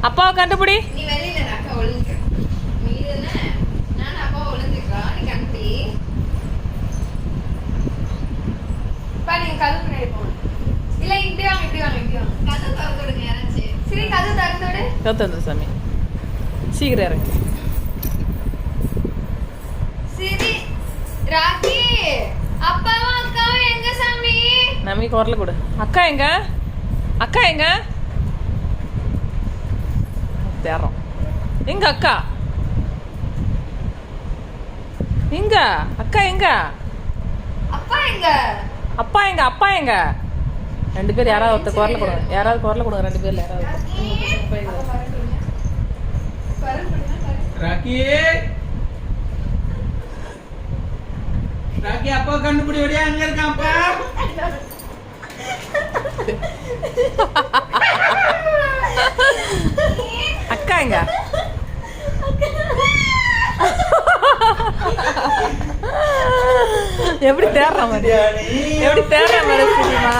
அப்பாவை கண்டுபிடி. நீ வெளியில அக்கா ஒளிஞ்சுக்க. நீ என்ன நான் அப்பா ஒளிஞ்சுக்கா நீ கண்டுபிடி. பா நீ கதவு முன்னாடி போங்க. இல்ல இப்படி வாங்க இப்படி வாங்க இப்படி வாங்க. கதவு திறந்து விடுங்க யாராச்சும். சரி கதவு திறந்து விடு. கதவு சாமி சீக்கிரம் இறங்கு. சரி ராக்கி அப்பாவும் அக்காவும் எங்க சாமி? நமக்கு குரல கொடு. அக்கா எங்க? அக்கா எங்க? தேறோம். எங்க அக்கா? எங்க அக்கா எங்க? அப்பா எங்க? அப்பா எங்க? அப்பா எங்க? ரெண்டு பேர் யாராவது ஒருத்தர் குரல கொடுங்க. யாராவது குரல கொடுங்க ரெண்டு பேர்ல யாராவது. ராக்கி ராக்கி அப்பா கண்டுபிடி வழியா அங்க இருக்கான்ப்பா. அக்கா எங்க? எப்படி தேடுற மாதிரி? எப்படி தேடுற மாதிரி சிரிமா?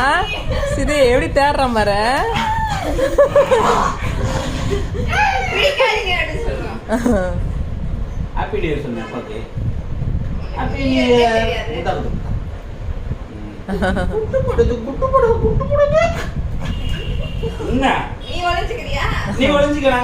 சிரி எப்படி தேடுற மாதிரி? ஹாப்பி நியூ இயர் சொன்னேன் அப்பாக்கு. Happy new year. குட்டு போடு. என்ன நீ ஒளிஞ்சுக்கிறியா? நீ ஒளிஞ்சுக்கலாம்.